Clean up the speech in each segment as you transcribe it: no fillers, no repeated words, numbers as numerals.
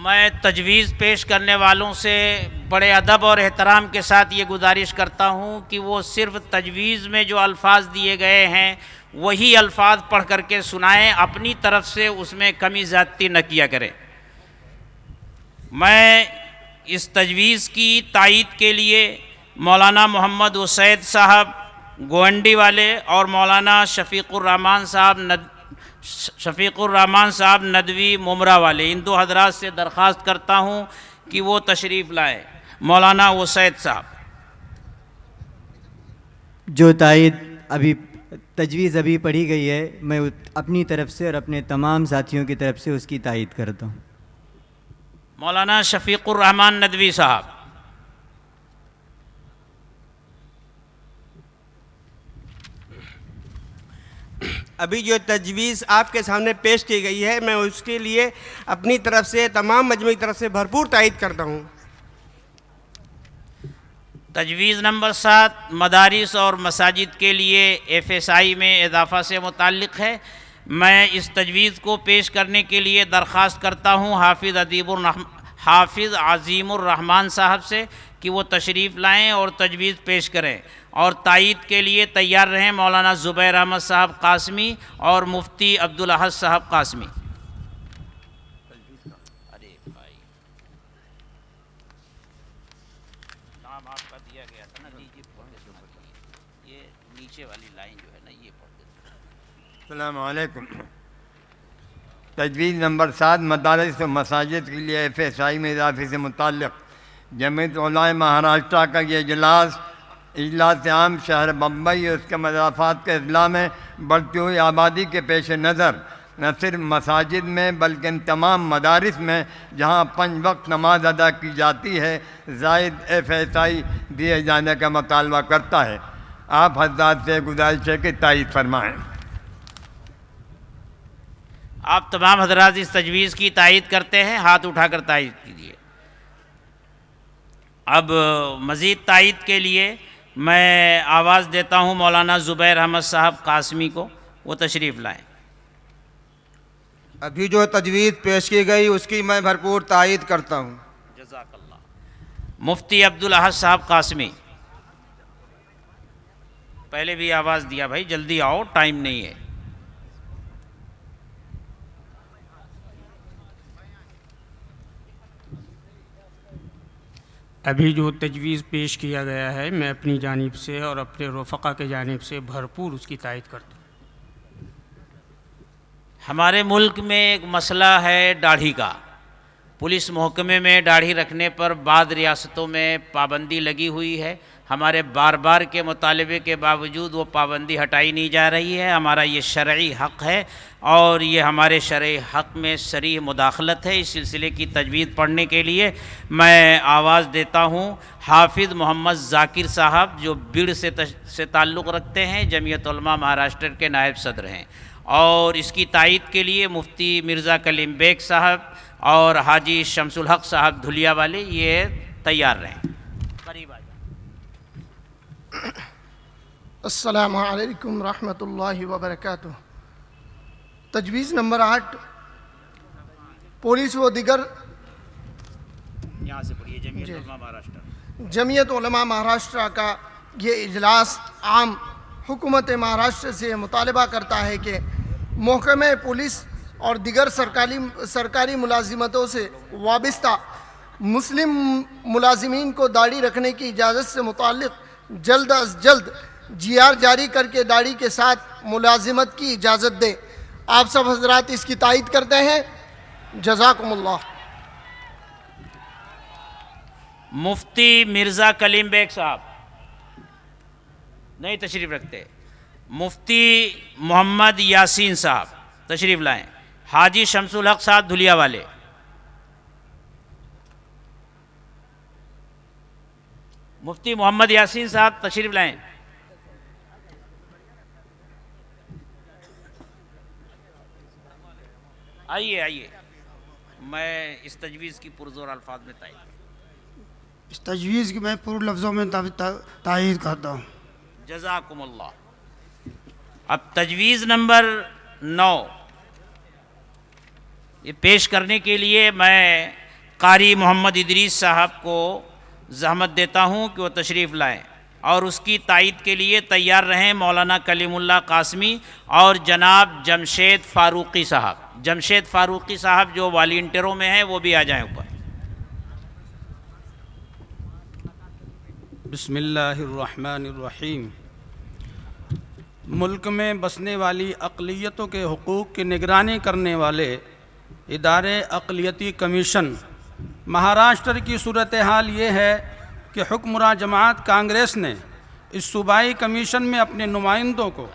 میں تجویز پیش کرنے والوں سے بڑے ادب اور احترام کے ساتھ یہ گزارش کرتا ہوں کہ وہ صرف تجویز میں جو الفاظ دیے گئے ہیں وہی الفاظ پڑھ کر کے سنائیں، اپنی طرف سے اس میں کمی زیادتی نہ کیا کریں۔ میں اس تجویز کی تائید کے لیے مولانا محمد وسید صاحب گوونڈی والے اور مولانا شفیق الرحمان صاحب ندوی ممرہ والے، ان دو حضرات سے درخواست کرتا ہوں کہ وہ تشریف لائیں۔ مولانا وسید صاحب۔ جو تائید تجویز ابھی پڑھی گئی ہے، میں اپنی طرف سے اور اپنے تمام ساتھیوں کی طرف سے اس کی تائید کرتا ہوں۔ مولانا شفیق الرحمان ندوی صاحب۔ ابھی جو تجویز آپ کے سامنے پیش کی گئی ہے، میں اس کے لیے اپنی طرف سے تمام مجموعی طرف سے بھرپور تائید کرتا ہوں۔ تجویز نمبر 7 مدارس اور مساجد کے لیے FSI میں اضافہ سے متعلق ہے۔ میں اس تجویز کو پیش کرنے کے لیے درخواست کرتا ہوں حافظ عظیم الرحمان صاحب سے کہ وہ تشریف لائیں اور تجویز پیش کریں، اور تائید کے لیے تیار رہیں مولانا زبیر احمد صاحب قاسمی اور مفتی عبدالاحد صاحب قاسمی۔ ارے بھائی نام آپ کا دیا گیا تھا نا، لیجیے پڑھ کے سنائیے، یہ نیچے والی لائن جو ہے نا یہ پڑھ کے سنائیے۔ السلام علیکم۔ تجویز نمبر 7 مدارس و مساجد کے لیے FSI میں اضافے سے متعلق جمعیت علماء مہاراشٹرا کا یہ اجلاس عام شہر بمبئی اور اس کے مضافات کے اضلاع میں بڑھتی ہوئی آبادی کے پیش نظر نہ صرف مساجد میں بلکہ ان تمام مدارس میں جہاں 5 وقت نماز ادا کی جاتی ہے زائد FSI دیے جانے کا مطالبہ کرتا ہے۔ آپ حضرات سے گزارش ہے کہ تائید فرمائیں۔ آپ تمام حضرات اس تجویز کی تائید کرتے ہیں؟ ہاتھ اٹھا کر تائید کیجیے۔ اب مزید تائید کے لیے میں آواز دیتا ہوں مولانا زبیر احمد صاحب قاسمی کو، وہ تشریف لائیں۔ ابھی جو تجویز پیش کی گئی اس کی میں بھرپور تائید کرتا ہوں۔ جزاک اللہ۔ مفتی عبدالاحد صاحب قاسمی۔ پہلے بھی آواز دیا بھائی، جلدی آؤ، ٹائم نہیں ہے۔ ابھی جو تجویز پیش کیا گیا ہے، میں اپنی جانب سے اور اپنے رفقا کے جانب سے بھرپور اس کی تائید کرتا ہوں۔ ہمارے ملک میں ایک مسئلہ ہے داڑھی کا۔ پولیس محکمے میں داڑھی رکھنے پر بعض ریاستوں میں پابندی لگی ہوئی ہے۔ ہمارے بار بار کے مطالبے کے باوجود وہ پابندی ہٹائی نہیں جا رہی ہے۔ ہمارا یہ شرعی حق ہے اور یہ ہمارے شرعی حق میں صریح مداخلت ہے۔ اس سلسلے کی تجویز پڑھنے کے لیے میں آواز دیتا ہوں حافظ محمد ذاکر صاحب، جو بیڑ سے تعلق رکھتے ہیں، جمعیت علماء مہاراشٹر کے نائب صدر ہیں، اور اس کی تائید کے لیے مفتی مرزا کلیم بیگ صاحب اور حاجی شمس الحق صاحب دھلیا والے یہ تیار رہیں۔ قریب آ جائیں۔ السلام علیکم ورحمۃ اللہ وبرکاتہ۔ تجویز نمبر 8 پولیس و دیگر یہاں سے پڑھیے۔ جمعیت علماء مہاراشٹر۔ جمعیت علماء مہاراشٹر کا یہ اجلاس عام حکومت مہاراشٹر سے مطالبہ کرتا ہے کہ محکمہ پولیس اور دیگر سرکاری ملازمتوں سے وابستہ مسلم ملازمین کو داڑھی رکھنے کی اجازت سے متعلق جلد از جلد GR جاری کر کے داڑھی کے ساتھ ملازمت کی اجازت دے۔ آپ سب حضرات اس کی تائید کرتے ہیں؟ جزاکم اللہ۔ مفتی مرزا کلیم بیگ صاحب نہیں تشریف رکھتے۔ مفتی محمد یاسین صاحب تشریف لائیں۔ حاجی شمس الحق صاحب دھلیا والے۔ مفتی محمد یاسین صاحب تشریف لائیں۔ آئیے میں اس تجویز کی پرزور الفاظ میں تائید کرتا ہوں۔ اس تجویز کی میں پر لفظوں میں تائید کرتا ہوں۔ جزاکم اللہ۔ اب تجویز نمبر 9 یہ پیش کرنے کے لیے میں قاری محمد ادریس صاحب کو زحمت دیتا ہوں کہ وہ تشریف لائیں اور اس کی تائید کے لیے تیار رہیں مولانا کلیم اللہ قاسمی اور جناب جمشید فاروقی صاحب. جمشید فاروقی صاحب جو والنٹیروں میں ہیں وہ بھی آ جائیں اوپر. بسم اللہ الرحمن الرحیم. ملک میں بسنے والی اقلیتوں کے حقوق کی نگرانی کرنے والے ادارے اقلیتی کمیشن مہاراشٹر کی صورتحال یہ ہے کہ حکمراں جماعت کانگریس نے اس صوبائی کمیشن میں اپنے نمائندوں کو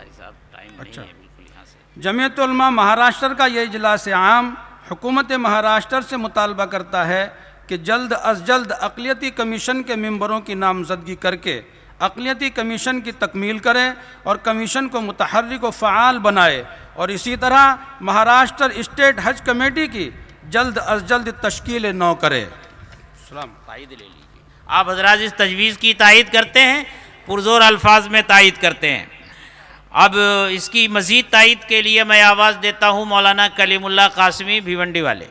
جمعیت علماء مہاراشٹر کا یہ اجلاس عام حکومت مہاراشٹر سے مطالبہ کرتا ہے کہ جلد از جلد اقلیتی کمیشن کے ممبروں کی نامزدگی کر کے اقلیتی کمیشن کی تکمیل کرے اور کمیشن کو متحرک و فعال بنائے اور اسی طرح مہاراشٹر اسٹیٹ حج کمیٹی کی جلد از جلد تشکیل نو کرے. تائید لے لیجیے. آپ حضرات اس تجویز کی تائید کرتے ہیں, پرزور الفاظ میں تائید کرتے ہیں. اب اس کی مزید تائید کے لیے میں آواز دیتا ہوں مولانا کلیم اللہ قاسمی بھیونڈی والے.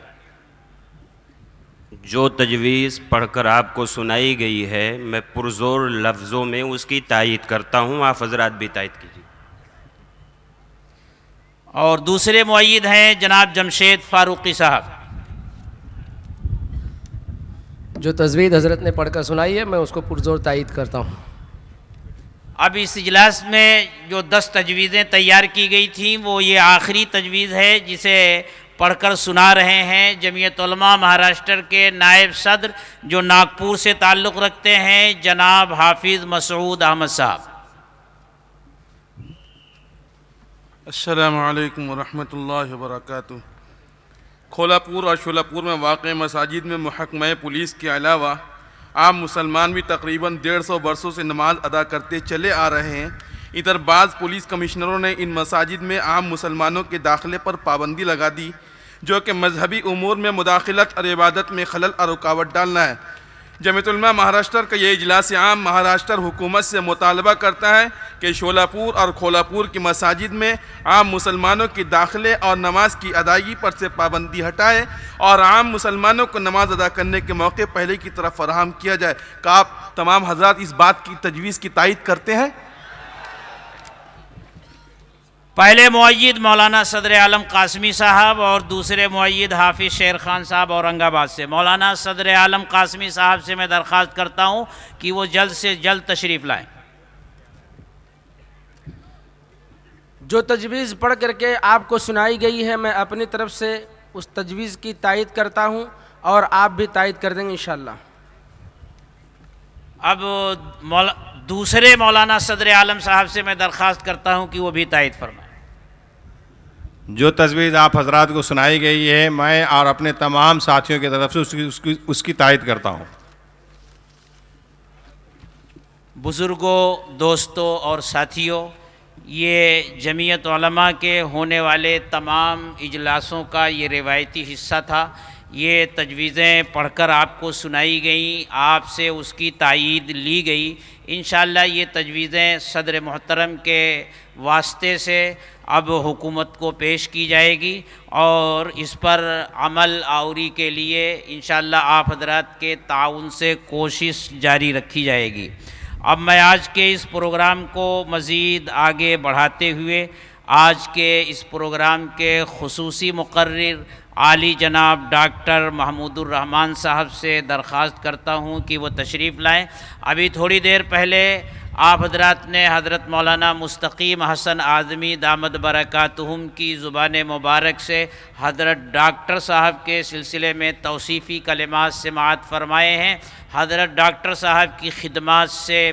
جو تجویز پڑھ کر آپ کو سنائی گئی ہے میں پرزور لفظوں میں اس کی تائید کرتا ہوں, آپ حضرات بھی تائید کیجیے. اور دوسرے معید ہیں جناب جمشید فاروقی صاحب. جو تجویز حضرت نے پڑھ کر سنائی ہے میں اس کو پرزور تائید کرتا ہوں. اب اس اجلاس میں جو 10 تجویزیں تیار کی گئی تھیں وہ یہ آخری تجویز ہے جسے پڑھ کر سنا رہے ہیں جمعیت علماء مہاراشٹر کے نائب صدر جو ناگپور سے تعلق رکھتے ہیں جناب حافظ مسعود احمد صاحب. السلام علیکم ورحمۃ اللہ وبرکاتہ. کھولاپور اور شولاپور میں واقع مساجد میں محکمہ پولیس کے علاوہ عام مسلمان بھی تقریباً 150 برسوں سے نماز ادا کرتے چلے آ رہے ہیں. ادھر بعض پولیس کمشنروں نے ان مساجد میں عام مسلمانوں کے داخلے پر پابندی لگا دی جو کہ مذہبی امور میں مداخلت اور عبادت میں خلل اور رکاوٹ ڈالنا ہے. جمعیت علماء مہاراشٹر کا یہ اجلاس عام مہاراشٹر حکومت سے مطالبہ کرتا ہے کہ شولاپور اور کھولاپور کی مساجد میں عام مسلمانوں کے داخلے اور نماز کی ادائیگی پر سے پابندی ہٹائے اور عام مسلمانوں کو نماز ادا کرنے کے موقع پہلے کی طرف فراہم کیا جائے. کیا آپ تمام حضرات اس بات کی تجویز کی تائید کرتے ہیں؟ پہلے معید مولانا صدر عالم قاسمی صاحب اور دوسرے معید حافظ شیر خان صاحب اورنگ آباد سے. مولانا صدر عالم قاسمی صاحب سے میں درخواست کرتا ہوں کہ وہ جلد سے جلد تشریف لائیں. جو تجویز پڑھ کر کے آپ کو سنائی گئی ہے میں اپنی طرف سے اس تجویز کی تائید کرتا ہوں اور آپ بھی تائید کر دیں گے انشاءاللہ. اب دوسرے مولانا صدر عالم صاحب سے میں درخواست کرتا ہوں کہ وہ بھی تائید فرمائیں. جو تجویز آپ حضرات کو سنائی گئی ہے میں اور اپنے تمام ساتھیوں کی طرف سے اس کی تائید کرتا ہوں. بزرگوں, دوستوں اور ساتھیوں, یہ جمعیت علماء کے ہونے والے تمام اجلاسوں کا یہ روایتی حصہ تھا. یہ تجویزیں پڑھ کر آپ کو سنائی گئیں, آپ سے اس کی تائید لی گئی. انشاءاللہ یہ تجویزیں صدر محترم کے واسطے سے اب حکومت کو پیش کی جائے گی اور اس پر عمل آوری کے لیے انشاءاللہ آپ حضرات کے تعاون سے کوشش جاری رکھی جائے گی. اب میں آج کے اس پروگرام کو مزید آگے بڑھاتے ہوئے آج کے اس پروگرام کے خصوصی مقرر عالی جناب ڈاکٹر محمود الرحمان صاحب سے درخواست کرتا ہوں کہ وہ تشریف لائیں. ابھی تھوڑی دیر پہلے آپ حضرات نے حضرت مولانا مستقیم حسن اعظمی دامت برکاتہم کی زبان مبارک سے حضرت ڈاکٹر صاحب کے سلسلے میں توصیفی کلمات سماعت فرمائے ہیں. حضرت ڈاکٹر صاحب کی خدمات سے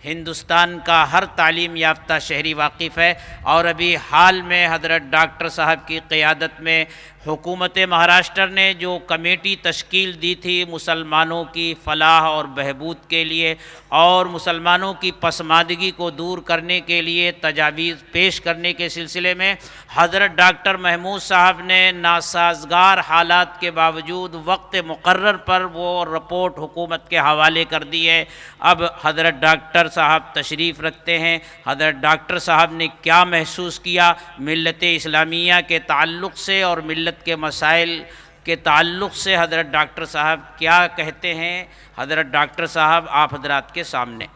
ہندوستان کا ہر تعلیم یافتہ شہری واقف ہے اور ابھی حال میں حضرت ڈاکٹر صاحب کی قیادت میں حکومت مہاراشٹر نے جو کمیٹی تشکیل دی تھی مسلمانوں کی فلاح اور بہبود کے لیے اور مسلمانوں کی پسماندگی کو دور کرنے کے لیے تجاویز پیش کرنے کے سلسلے میں حضرت ڈاکٹر محمود صاحب نے ناسازگار حالات کے باوجود وقت مقرر پر وہ رپورٹ حکومت کے حوالے کر دی ہے. اب حضرت ڈاکٹر صاحب تشریف رکھتے ہیں. حضرت ڈاکٹر صاحب نے کیا محسوس کیا ملت اسلامیہ کے تعلق سے اور ملت کے مسائل کے تعلق سے حضرت ڈاکٹر صاحب کیا کہتے ہیں. حضرت ڈاکٹر صاحب آپ حضرات کے سامنے.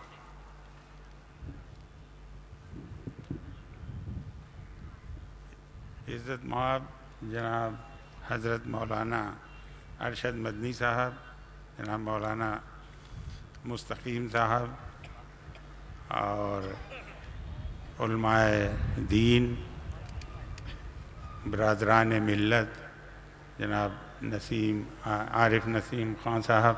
عزت مآب جناب حضرت مولانا ارشد مدنی صاحب، جناب مولانا مستقیم صاحب اور علماء دین، برادران ملت، جناب عارف نسیم خان صاحب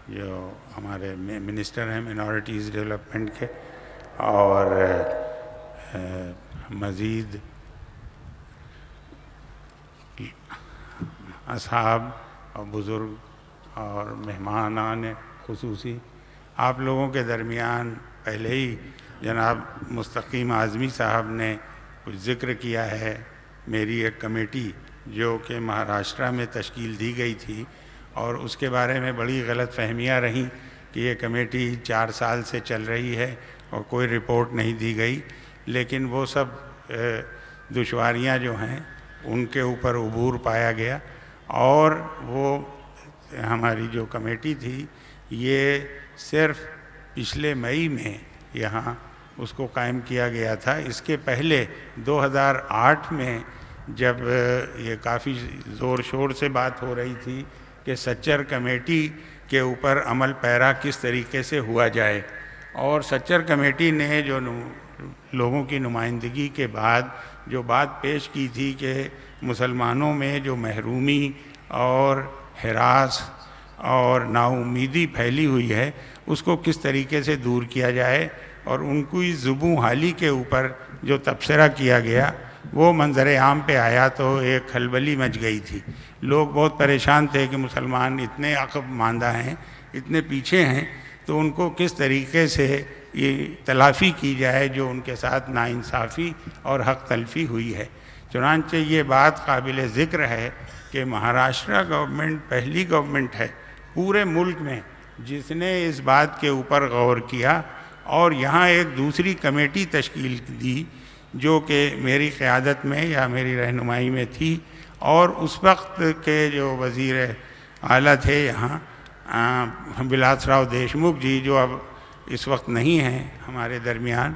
جو ہمارے منسٹر ہیں مینورٹیز ڈیولپمنٹ کے، اور مزید اصحاب اور بزرگ اور مہمانان خصوصی، آپ لوگوں کے درمیان پہلے ہی جناب مستقیم اعظمی صاحب نے کچھ ذکر کیا ہے. میری ایک کمیٹی جو کہ مہاراشٹرا میں تشکیل دی گئی تھی، اور اس کے بارے میں بڑی غلط فہمیاں رہیں کہ یہ کمیٹی 4 سال سے چل رہی ہے اور کوئی رپورٹ نہیں دی گئی. لیکن وہ سب دشواریاں جو ہیں ان کے اوپر عبور پایا گیا، اور وہ ہماری جو کمیٹی تھی یہ صرف پچھلے مئی میں یہاں اس کو قائم کیا گیا تھا. اس کے پہلے 2008 میں جب یہ کافی زور شور سے بات ہو رہی تھی کہ سچر کمیٹی کے اوپر عمل پیرا کس طریقے سے ہوا جائے، اور سچر کمیٹی نے جو لوگوں کی نمائندگی کے بعد جو بات پیش کی تھی کہ مسلمانوں میں جو محرومی اور ہراس اور نا امیدی پھیلی ہوئی ہے اس کو کس طریقے سے دور کیا جائے، اور ان کی زبوں حالی کے اوپر جو تبصرہ کیا گیا وہ منظر عام پہ آیا تو ایک کھلبلی مچ گئی تھی. لوگ بہت پریشان تھے کہ مسلمان اتنے عقب ماندہ ہیں، اتنے پیچھے ہیں، تو ان کو کس طریقے سے یہ تلافی کی جائے جو ان کے ساتھ ناانصافی اور حق تلفی ہوئی ہے. چنانچہ یہ بات قابل ذکر ہے کہ مہاراشٹرا گورنمنٹ پہلی گورنمنٹ ہے پورے ملک میں جس نے اس بات کے اوپر غور کیا اور یہاں ایک دوسری کمیٹی تشکیل دی جو کہ میری قیادت میں یا میری رہنمائی میں تھی، اور اس وقت کے جو وزیر اعلیٰ تھے یہاں ولاس راؤ دیشمکھ جی، جو اب اس وقت نہیں ہیں ہمارے درمیان،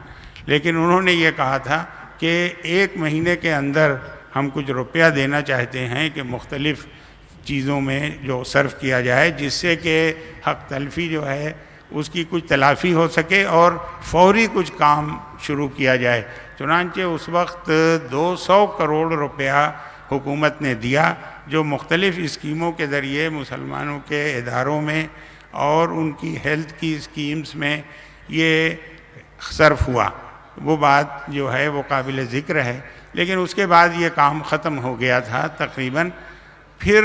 لیکن انہوں نے یہ کہا تھا کہ 1 مہینے کے اندر ہم کچھ روپیہ دینا چاہتے ہیں کہ مختلف چیزوں میں جو صرف کیا جائے جس سے کہ حق تلفی جو ہے اس کی کچھ تلافی ہو سکے اور فوری کچھ کام شروع کیا جائے. چنانچہ اس وقت 200 کروڑ روپیہ حکومت نے دیا جو مختلف اسکیموں کے ذریعے مسلمانوں کے اداروں میں اور ان کی ہیلتھ کی اسکیمز میں یہ صرف ہوا. وہ بات جو ہے وہ قابل ذکر ہے، لیکن اس کے بعد یہ کام ختم ہو گیا تھا تقریباً. پھر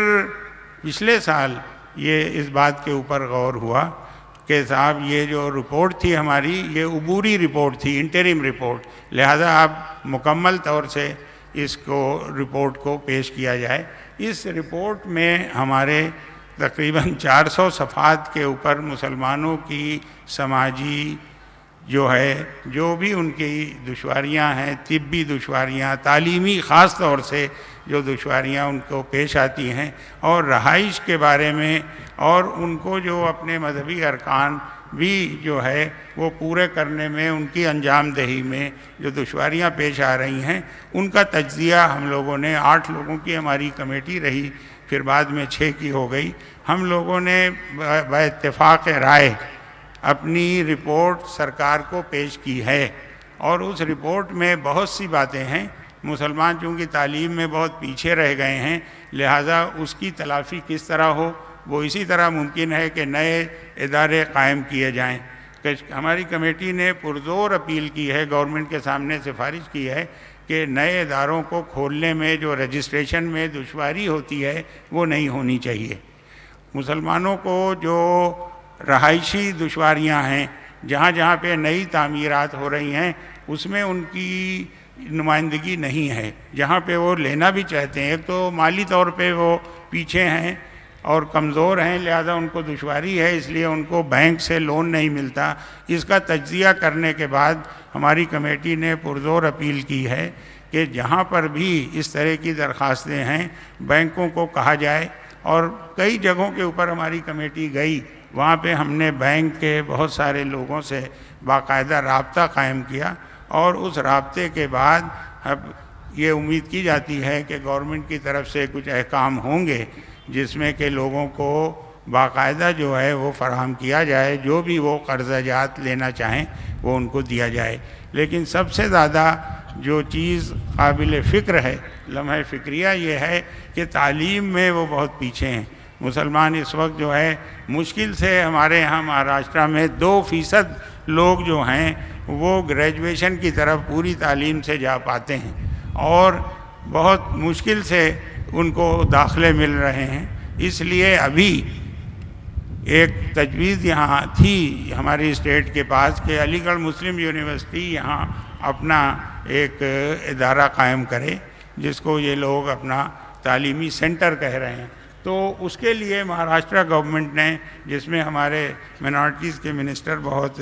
پچھلے سال یہ اس بات کے اوپر غور ہوا کہ صاحب یہ جو رپورٹ تھی ہماری یہ عبوری رپورٹ تھی، انٹرم رپورٹ، لہذا آپ مکمل طور سے اس کو رپورٹ کو پیش کیا جائے. اس رپورٹ میں ہمارے تقریباً 400 صفحات کے اوپر مسلمانوں کی سماجی جو ہے جو بھی ان کی دشواریاں ہیں، طبی دشواریاں، تعلیمی خاص طور سے جو دشواریاں ان کو پیش آتی ہیں، اور رہائش کے بارے میں، اور ان کو جو اپنے مذہبی ارکان بھی جو ہے وہ پورے کرنے میں ان کی انجام دہی میں جو دشواریاں پیش آ رہی ہیں ان کا تجزیہ ہم لوگوں نے 8 لوگوں کی ہماری کمیٹی رہی، پھر بعد میں 6 کی ہو گئی. ہم لوگوں نے باتفاق رائے اپنی رپورٹ سرکار کو پیش کی ہے، اور اس رپورٹ میں بہت سی باتیں ہیں. مسلمان چونکہ تعلیم میں بہت پیچھے رہ گئے ہیں، لہٰذا اس کی تلافی کس طرح ہو، وہ اسی طرح ممکن ہے کہ نئے ادارے قائم کیے جائیں. ہماری کمیٹی نے پرزور اپیل کی ہے، گورنمنٹ کے سامنے سفارش کی ہے کہ نئے اداروں کو کھولنے میں جو رجسٹریشن میں دشواری ہوتی ہے وہ نہیں ہونی چاہیے. مسلمانوں کو جو رہائشی دشواریاں ہیں، جہاں جہاں پہ نئی تعمیرات ہو رہی ہیں اس میں ان کی نمائندگی نہیں ہے. جہاں پہ وہ لینا بھی چاہتے ہیں، ایک تو مالی طور پہ وہ پیچھے ہیں اور کمزور ہیں، لہذا ان کو دشواری ہے، اس لیے ان کو بینک سے لون نہیں ملتا. اس کا تجزیہ کرنے کے بعد ہماری کمیٹی نے پرزور اپیل کی ہے کہ جہاں پر بھی اس طرح کی درخواستیں ہیں بینکوں کو کہا جائے اور کئی جگہوں کے اوپر ہماری کمیٹی گئی، وہاں پہ ہم نے بینک کے بہت سارے لوگوں سے باقاعدہ رابطہ قائم کیا، اور اس رابطے کے بعد اب یہ امید کی جاتی ہے کہ گورنمنٹ کی طرف سے کچھ احکام ہوں گے جس میں کہ لوگوں کو باقاعدہ جو ہے وہ فراہم کیا جائے، جو بھی وہ قرضہ جات لینا چاہیں وہ ان کو دیا جائے۔ لیکن سب سے زیادہ جو چیز قابل فکر ہے، لمحہ فکریہ یہ ہے کہ تعلیم میں وہ بہت پیچھے ہیں۔ مسلمان اس وقت جو ہے مشکل سے ہمارے یہاں مہاراشٹرا میں 2% لوگ جو ہیں وہ گریجویشن کی طرف پوری تعلیم سے جا پاتے ہیں، اور بہت مشکل سے ان کو داخلے مل رہے ہیں۔ اس لیے ابھی ایک تجویز یہاں تھی ہماری اسٹیٹ کے پاس کہ علی گڑھ مسلم یونیورسٹی یہاں اپنا ایک ادارہ قائم کرے، جس کو یہ لوگ اپنا تعلیمی سینٹر کہہ رہے ہیں۔ تو اس کے لیے مہاراشٹرا گورنمنٹ نے، جس میں ہمارے منارٹیز کے منسٹر بہت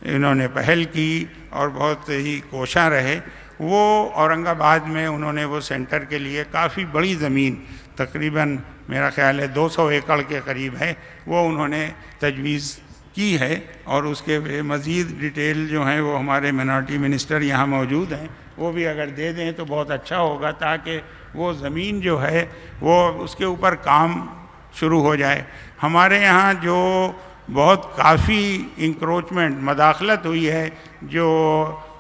انہوں نے پہل کی اور بہت ہی کوشاں رہے، وہ اورنگ آباد میں انہوں نے وہ سینٹر کے لیے کافی بڑی زمین، تقریباً میرا خیال ہے 200 ایکڑ کے قریب ہے، وہ انہوں نے تجویز کی ہے، اور اس کے مزید ڈیٹیل جو ہیں وہ ہمارے منارٹی منسٹر یہاں موجود ہیں، وہ بھی اگر دے دیں تو بہت اچھا ہوگا، تاکہ وہ زمین جو ہے وہ اس کے اوپر کام شروع ہو جائے۔ ہمارے یہاں جو بہت کافی انکروچمنٹ، مداخلت ہوئی ہے، جو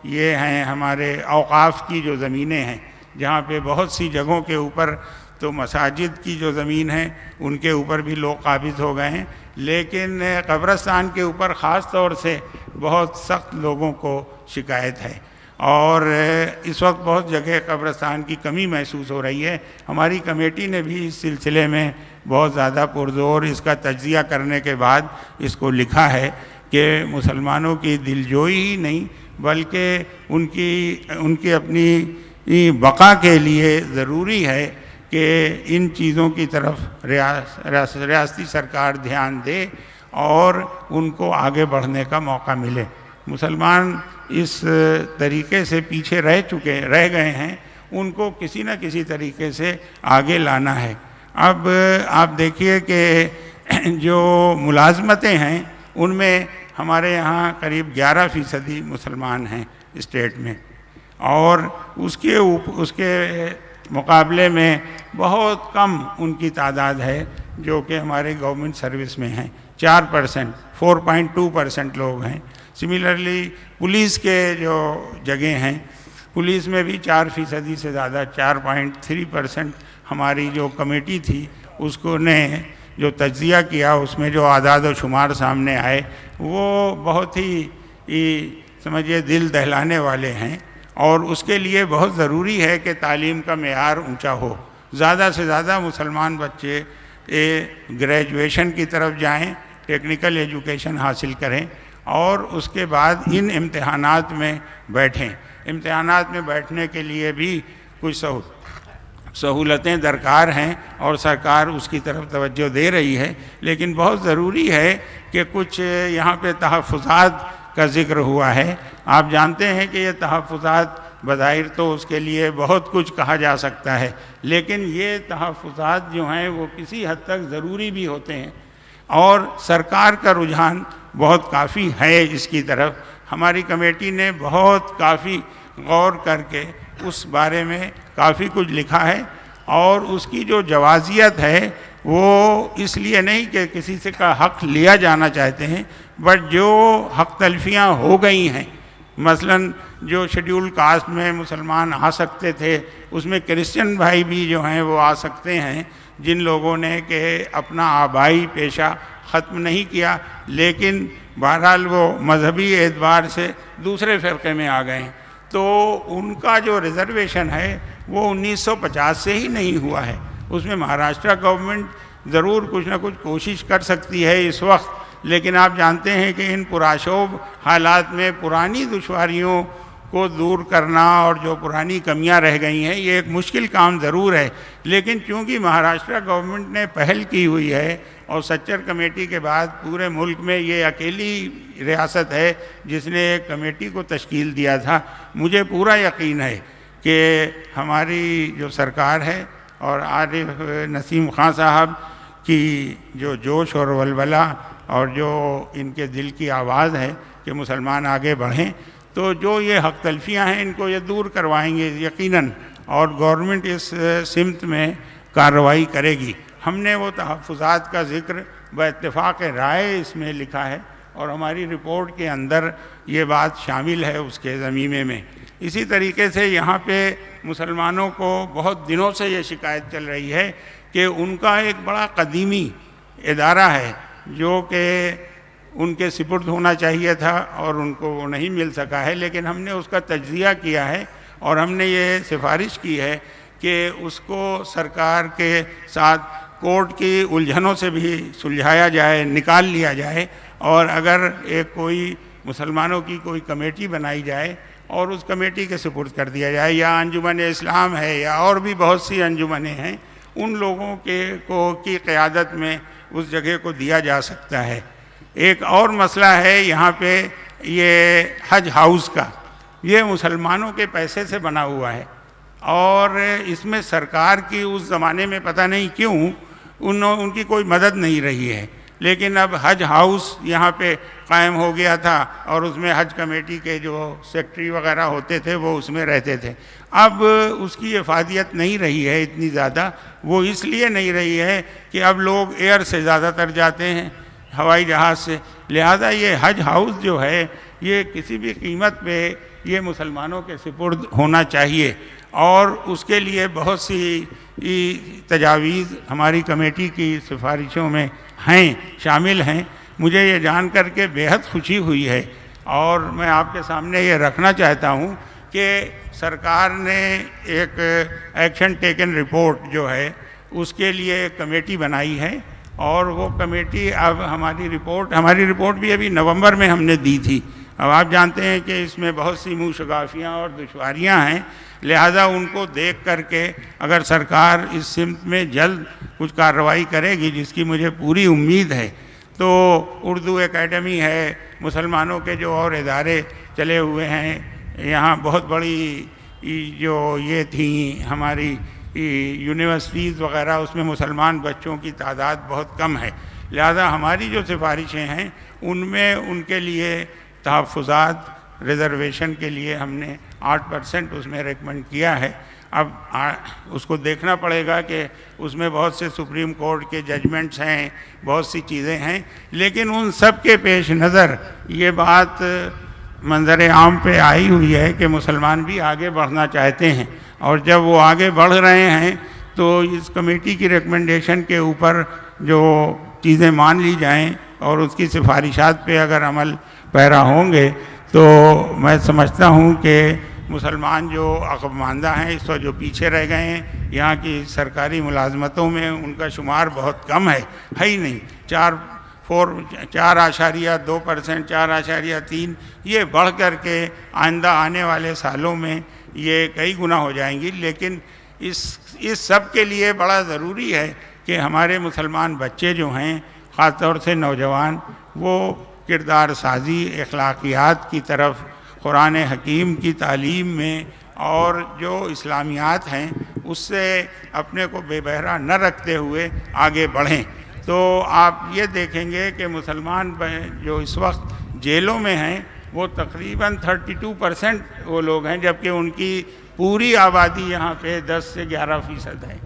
یہ ہیں ہمارے اوقاف کی جو زمینیں ہیں، جہاں پہ بہت سی جگہوں کے اوپر تو مساجد کی جو زمین ہے ان کے اوپر بھی لوگ قابض ہو گئے ہیں، لیکن قبرستان کے اوپر خاص طور سے بہت سخت لوگوں کو شکایت ہے، اور اس وقت بہت جگہ قبرستان کی کمی محسوس ہو رہی ہے۔ ہماری کمیٹی نے بھی اس سلسلے میں بہت زیادہ پرزور اس کا تجزیہ کرنے کے بعد اس کو لکھا ہے کہ مسلمانوں کی دلجوئی ہی نہیں بلکہ ان کی اپنی بقا کے لیے ضروری ہے کہ ان چیزوں کی طرف ریاستی سرکار دھیان دے اور ان کو آگے بڑھنے کا موقع ملے۔ مسلمان اس طریقے سے پیچھے رہ گئے ہیں، ان کو کسی نہ کسی طریقے سے آگے لانا ہے۔ اب آپ دیکھیے کہ جو ملازمتیں ہیں ان میں ہمارے یہاں قریب 11% مسلمان ہیں اسٹیٹ میں، اور اس کے مقابلے میں بہت کم ان کی تعداد ہے جو کہ ہمارے گورنمنٹ سروس میں ہیں، 4.2% لوگ ہیں۔ سملرلی پولیس کے جو جگہ ہیں، پولیس میں بھی 4% سے زیادہ، 4.3%۔ ہماری جو کمیٹی تھی اس کو نے جو تجزیہ کیا، اس میں جو اعداد و شمار سامنے آئے وہ بہت ہی سمجھیے دل دہلانے والے ہیں، اور اس کے لیے بہت ضروری ہے کہ تعلیم کا معیار اونچا ہو، زیادہ سے زیادہ مسلمان بچے گریجویشن کی طرف جائیں، ٹیکنیکل ایجوکیشن حاصل کریں، اور اس کے بعد ان امتحانات میں بیٹھیں۔ امتحانات میں بیٹھنے کے لیے بھی کچھ سہولتیں درکار ہیں، اور سرکار اس کی طرف توجہ دے رہی ہے، لیکن بہت ضروری ہے کہ کچھ یہاں پہ تحفظات کا ذکر ہوا ہے۔ آپ جانتے ہیں کہ یہ تحفظات بظاہر تو اس کے لیے بہت کچھ کہا جا سکتا ہے، لیکن یہ تحفظات جو ہیں وہ کسی حد تک ضروری بھی ہوتے ہیں، اور سرکار کا رجحان بہت کافی ہے اس کی طرف۔ ہماری کمیٹی نے بہت کافی غور کر کے اس بارے میں کافی کچھ لکھا ہے، اور اس کی جو جوازیت ہے وہ اس لیے نہیں کہ کسی سے کا حق لیا جانا چاہتے ہیں، بٹ جو حق تلفیاں ہو گئی ہیں، مثلا جو شیڈیول کاسٹ میں مسلمان آ سکتے تھے، اس میں کرسچن بھائی بھی جو ہیں وہ آ سکتے ہیں، جن لوگوں نے کہ اپنا آبائی پیشہ ختم نہیں کیا، لیکن بہرحال وہ مذہبی اعتبار سے دوسرے فرقے میں آ گئے ہیں، تو ان کا جو ریزرویشن ہے وہ 1950 سے ہی نہیں ہوا ہے۔ اس میں مہاراشٹرا گورنمنٹ ضرور کچھ نہ کچھ کوشش کر سکتی ہے اس وقت، لیکن آپ جانتے ہیں کہ ان پرآشوب حالات میں پرانی دشواریوں کو دور کرنا اور جو پرانی کمیاں رہ گئی ہیں، یہ ایک مشکل کام ضرور ہے، لیکن چونکہ مہاراشٹرا گورنمنٹ نے پہل کی ہوئی ہے، اور سچر کمیٹی کے بعد پورے ملک میں یہ اکیلی ریاست ہے جس نے ایک کمیٹی کو تشکیل دیا تھا، مجھے پورا یقین ہے کہ ہماری جو سرکار ہے اور عارف نسیم خان صاحب کی جو جوش اور ولولہ اور جو ان کے دل کی آواز ہے کہ مسلمان آگے بڑھیں، تو جو یہ حق تلفیاں ہیں ان کو یہ دور کروائیں گے یقیناً، اور گورنمنٹ اس سمت میں کارروائی کرے گی۔ ہم نے وہ تحفظات کا ذکر باتفاق رائے اس میں لکھا ہے، اور ہماری رپورٹ کے اندر یہ بات شامل ہے اس کے ضمیمے میں۔ اسی طریقے سے یہاں پہ مسلمانوں کو بہت دنوں سے یہ شکایت چل رہی ہے کہ ان کا ایک بڑا قدیمی ادارہ ہے جو کہ ان کے سپرد ہونا چاہیے تھا اور ان کو وہ نہیں مل سکا ہے، لیکن ہم نے اس کا تجزیہ کیا ہے اور ہم نے یہ سفارش کی ہے کہ اس کو سرکار کے ساتھ کورٹ کی الجھنوں سے بھی سلجھایا جائے، نکال لیا جائے، اور اگر ایک کوئی مسلمانوں کی کوئی کمیٹی بنائی جائے اور اس کمیٹی کے سپرد کر دیا جائے، یا انجمن اسلام ہے یا اور بھی بہت سی انجمنیں ہیں، ان لوگوں کی قیادت میں اس جگہ کو دیا جا سکتا ہے۔ ایک اور مسئلہ ہے یہاں پہ یہ حج ہاؤس کا، یہ مسلمانوں کے پیسے سے بنا ہوا ہے، اور اس میں سرکار کی اس زمانے میں پتہ نہیں کیوں ان کی کوئی مدد نہیں رہی ہے، لیکن اب حج ہاؤس یہاں پہ قائم ہو گیا تھا اور اس میں حج کمیٹی کے جو سیکٹری وغیرہ ہوتے تھے وہ اس میں رہتے تھے۔ اب اس کی افادیت نہیں رہی ہے اتنی زیادہ، وہ اس لیے نہیں رہی ہے کہ اب لوگ ایئر سے زیادہ تر جاتے ہیں، ہوائی جہاز سے، لہذا یہ حج ہاؤس جو ہے یہ کسی بھی قیمت پہ یہ مسلمانوں کے سپرد ہونا چاہیے، اور اس کے لیے بہت سی تجاویز ہماری کمیٹی کی سفارشوں میں ہیں، شامل ہیں۔ مجھے یہ جان کر کے بیحد خوشی ہوئی ہے، اور میں آپ کے سامنے یہ رکھنا چاہتا ہوں کہ سرکار نے ایک ایکشن ٹیکن رپورٹ جو ہے اس کے لیے ایک کمیٹی بنائی ہے، اور وہ کمیٹی اب ہماری رپورٹ بھی ابھی نومبر میں ہم نے دی تھی۔ اب آپ جانتے ہیں کہ اس میں بہت سی منہ شگافیاں اور دشواریاں ہیں، لہذا ان کو دیکھ کر کے اگر سرکار اس سمت میں جلد کچھ کارروائی کرے گی، جس کی مجھے پوری امید ہے، تو اردو اکیڈمی ہے، مسلمانوں کے جو اور ادارے چلے ہوئے ہیں، یہاں بہت بڑی جو یہ تھیں ہماری یونیورسٹیز وغیرہ، اس میں مسلمان بچوں کی تعداد بہت کم ہے، لہذا ہماری جو سفارشیں ہیں ان میں ان کے لیے تحفظات ریزرویشن کے لیے ہم نے 8% اس میں ریکمنڈ کیا ہے۔ اب اس کو دیکھنا پڑے گا کہ اس میں بہت سے سپریم کورٹ کے ججمنٹس ہیں، بہت سی چیزیں ہیں، لیکن ان سب کے پیش نظر یہ بات منظر عام پہ آئی ہوئی ہے کہ مسلمان بھی آگے بڑھنا چاہتے ہیں، اور جب وہ آگے بڑھ رہے ہیں تو اس کمیٹی کی ریکمنڈیشن کے اوپر جو چیزیں مان لی جائیں اور اس کی سفارشات پہ اگر عمل پیرا ہوں گے تو میں سمجھتا ہوں کہ مسلمان جو عقب ماندہ ہیں، اس وقت جو پیچھے رہ گئے ہیں، یہاں کی سرکاری ملازمتوں میں ان کا شمار بہت کم ہے ہی نہیں، 4.2%، 4.3، یہ بڑھ کر کے آئندہ آنے والے سالوں میں یہ کئی گنا ہو جائیں گی، لیکن اس سب کے لیے بڑا ضروری ہے کہ ہمارے مسلمان بچے جو ہیں، خاص طور سے نوجوان، وہ کردار سازی، اخلاقیات کی طرف، قرآن حکیم کی تعلیم میں اور جو اسلامیات ہیں اس سے اپنے کو بے بہرا نہ رکھتے ہوئے آگے بڑھیں۔ تو آپ یہ دیکھیں گے کہ مسلمان جو اس وقت جیلوں میں ہیں وہ تقریباً 32% وہ لوگ ہیں، جبکہ ان کی پوری آبادی یہاں پہ 10 سے 11% ہے۔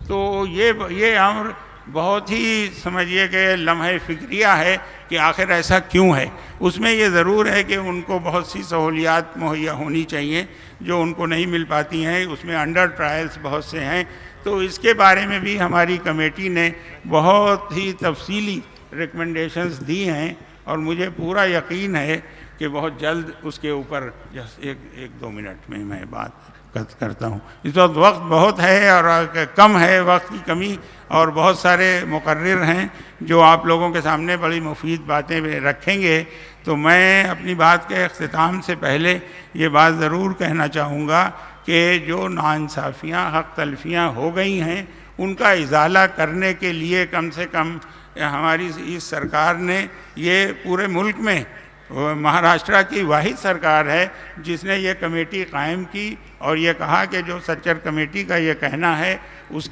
تو یہ امر بہت ہی سمجھیے کہ لمحہ فکریہ ہے کہ آخر ایسا کیوں ہے۔ اس میں یہ ضرور ہے کہ ان کو بہت سی سہولیات مہیا ہونی چاہیے جو ان کو نہیں مل پاتی ہیں، اس میں انڈر ٹرائلز بہت سے ہیں، تو اس کے بارے میں بھی ہماری کمیٹی نے بہت ہی تفصیلی ریکمنڈیشنز دی ہیں، اور مجھے پورا یقین ہے کہ بہت جلد اس کے اوپر ایک دو منٹ میں بات کرتا ہوں۔ اس وقت بہت ہے اور کم ہے، وقت کی کمی، اور بہت سارے مقرر ہیں جو آپ لوگوں کے سامنے بڑی مفید باتیں رکھیں گے، تو میں اپنی بات کے اختتام سے پہلے یہ بات ضرور کہنا چاہوں گا کہ جو ناانصافیاں، حق تلفیاں ہو گئی ہیں، ان کا ازالہ کرنے کے لیے کم سے کم ہماری اس سرکار نے یہ پورے ملک میں مہاراشٹر کی واحد سرکار ہے جس نے یہ کمیٹی قائم کی اور یہ کہا کہ جو سچر کمیٹی کا یہ کہنا ہے اس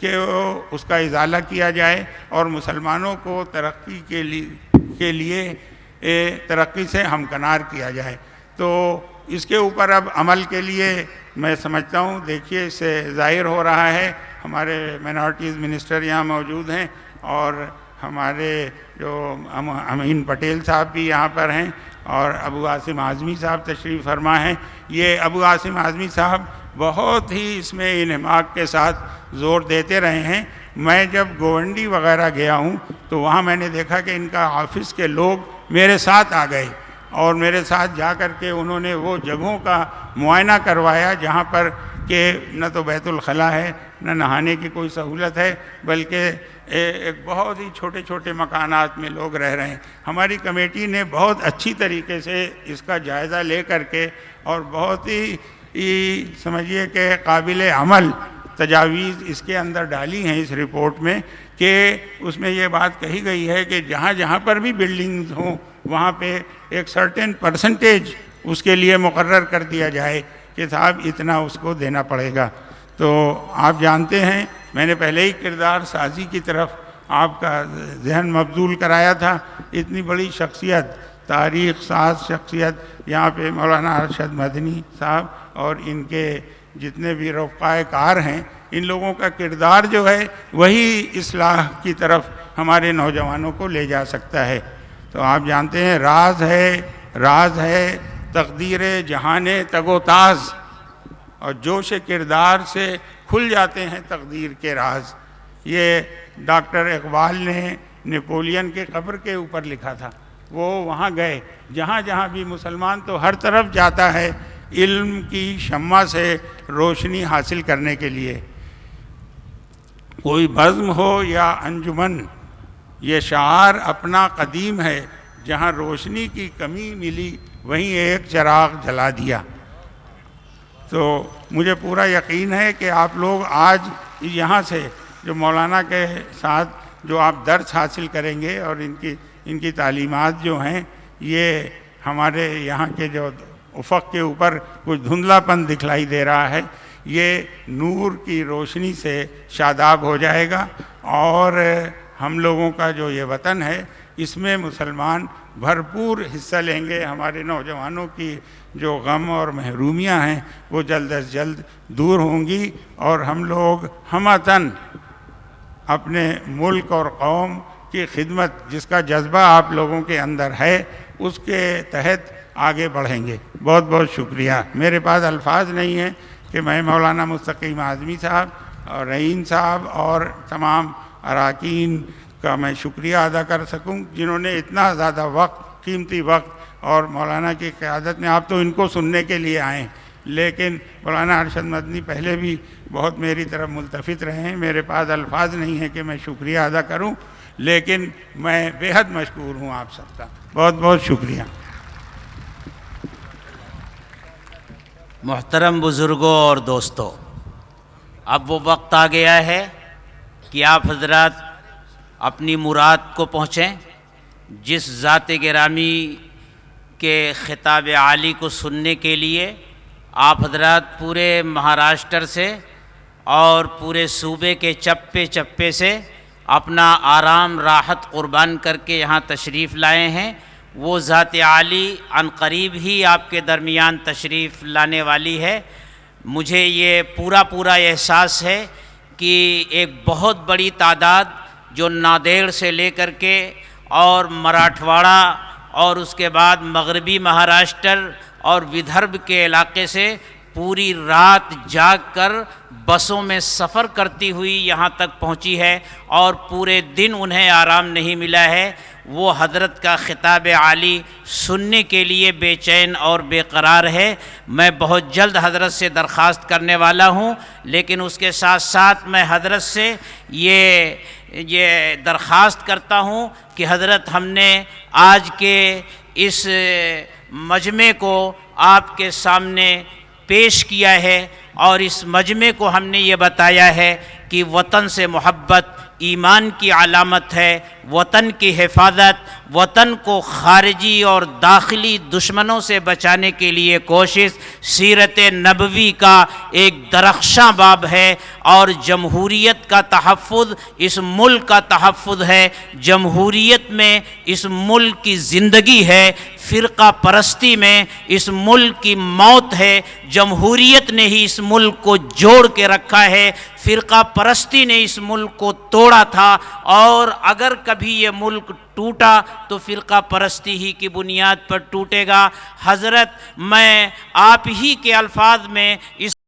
کا ازالہ کیا جائے اور مسلمانوں کو ترقی کے لیے ترقی سے ہمکنار کیا جائے. تو اس کے اوپر اب عمل کے لیے میں سمجھتا ہوں، دیکھیے اس سے ظاہر ہو رہا ہے، ہمارے مائنورٹیز منسٹر یہاں موجود ہیں اور ہمارے جو امین پٹیل صاحب بھی یہاں پر ہیں اور ابو عاصم اعظمی صاحب تشریف فرما ہیں. یہ ابو عاصم اعظمی صاحب بہت ہی اس میں انہماک کے ساتھ زور دیتے رہے ہیں. میں جب گوونڈی وغیرہ گیا ہوں تو وہاں میں نے دیکھا کہ ان کا آفس کے لوگ میرے ساتھ آ گئے اور میرے ساتھ جا کر کے انہوں نے وہ جگہوں کا معائنہ کروایا جہاں پر کہ نہ تو بیت الخلاء ہے، نہ نہانے کی کوئی سہولت ہے، بلکہ ایک بہت ہی چھوٹے چھوٹے مکانات میں لوگ رہ رہے ہیں. ہماری کمیٹی نے بہت اچھی طریقے سے اس کا جائزہ لے کر کے اور بہت ہی سمجھیے کہ قابل عمل تجاویز اس کے اندر ڈالی ہیں اس رپورٹ میں، کہ اس میں یہ بات کہی گئی ہے کہ جہاں جہاں پر بھی بلڈنگز ہوں وہاں پہ ایک سرٹن پرسنٹیج اس کے لیے مقرر کر دیا جائے کہ صاحب اتنا اس کو دینا پڑے گا. تو آپ جانتے ہیں میں نے پہلے ہی کردار سازی کی طرف آپ کا ذہن مبذول کرایا تھا. اتنی بڑی شخصیت، تاریخ ساز شخصیت یہاں پہ مولانا ارشد مدنی صاحب اور ان کے جتنے بھی رفقائے کار ہیں، ان لوگوں کا کردار جو ہے وہی اصلاح کی طرف ہمارے نوجوانوں کو لے جا سکتا ہے. تو آپ جانتے ہیں راز ہے تقدیر جہان تگ و تاز، اور جوش کردار سے کھل جاتے ہیں تقدیر کے راز. یہ ڈاکٹر اقبال نے نیپولین کے قبر کے اوپر لکھا تھا. وہ وہاں گئے، جہاں جہاں بھی مسلمان تو ہر طرف جاتا ہے علم کی شمع سے روشنی حاصل کرنے کے لیے. کوئی بزم ہو یا انجمن، یہ شعار اپنا قدیم ہے، جہاں روشنی کی کمی ملی وہیں ایک چراغ جلا دیا. تو مجھے پورا یقین ہے کہ آپ لوگ آج یہاں سے جو مولانا کے ساتھ جو آپ درس حاصل کریں گے اور ان کی تعلیمات جو ہیں، یہ ہمارے یہاں کے جو افق کے اوپر کچھ دھندلا پن دکھلائی دے رہا ہے، یہ نور کی روشنی سے شاداب ہو جائے گا. اور ہم لوگوں کا جو یہ وطن ہے اس میں مسلمان بھرپور حصہ لیں گے. ہمارے نوجوانوں کی جو غم اور محرومیاں ہیں وہ جلد از جلد دور ہوں گی، اور ہم لوگ ہمہ تن اپنے ملک اور قوم کی خدمت، جس کا جذبہ آپ لوگوں کے اندر ہے، اس کے تحت آگے بڑھیں گے. بہت بہت شکریہ. میرے پاس الفاظ نہیں ہیں کہ میں مولانا مستقیم اعظمی صاحب اور رعین صاحب اور تمام اراکین کا میں شکریہ ادا کر سکوں، جنہوں نے اتنا زیادہ وقت، قیمتی وقت، اور مولانا کی قیادت میں آپ تو ان کو سننے کے لیے آئیں، لیکن مولانا ارشد مدنی پہلے بھی بہت میری طرف ملتفت رہے ہیں. میرے پاس الفاظ نہیں ہیں کہ میں شکریہ ادا کروں، لیکن میں بے حد مشکور ہوں آپ سب کا. بہت بہت شکریہ. محترم بزرگوں اور دوستوں، اب وہ وقت آ گیا ہے کہ آپ حضرات اپنی مراد کو پہنچیں. جس ذات گرامی کے خطاب عالی کو سننے کے لیے آپ حضرات پورے مہاراشٹر سے اور پورے صوبے کے چپے چپے سے اپنا آرام راحت قربان کر کے یہاں تشریف لائے ہیں، وہ ذات عالی عن قریب ہی آپ کے درمیان تشریف لانے والی ہے. مجھے یہ پورا احساس ہے کہ ایک بہت بڑی تعداد جو نادیڑ سے لے کر کے اور مراٹھواڑہ اور اس کے بعد مغربی مہاراشٹر اور ودربھ کے علاقے سے پوری رات جاگ کر بسوں میں سفر کرتی ہوئی یہاں تک پہنچی ہے اور پورے دن انہیں آرام نہیں ملا ہے، وہ حضرت کا خطاب عالی سننے کے لیے بے چین اور بے قرار ہے. میں بہت جلد حضرت سے درخواست کرنے والا ہوں، لیکن اس کے ساتھ ساتھ میں حضرت سے یہ درخواست کرتا ہوں کہ حضرت ہم نے آج کے اس مجمع کو آپ کے سامنے پیش کیا ہے، اور اس مجمع کو ہم نے یہ بتایا ہے کہ وطن سے محبت، ایمان کی علامت ہے. وطن کی حفاظت، وطن کو خارجی اور داخلی دشمنوں سے بچانے کے لیے کوشش سیرت نبوی کا ایک درخشاں باب ہے، اور جمہوریت کا تحفظ اس ملک کا تحفظ ہے. جمہوریت میں اس ملک کی زندگی ہے، فرقہ پرستی میں اس ملک کی موت ہے. جمہوریت نے ہی اس ملک کو جوڑ کے رکھا ہے، فرقہ پرستی نے اس ملک کو توڑا تھا، اور اگر کبھی یہ ملک ٹوٹا تو فرقہ پرستی ہی کی بنیاد پر ٹوٹے گا. حضرت، میں آپ ہی کے الفاظ میں اس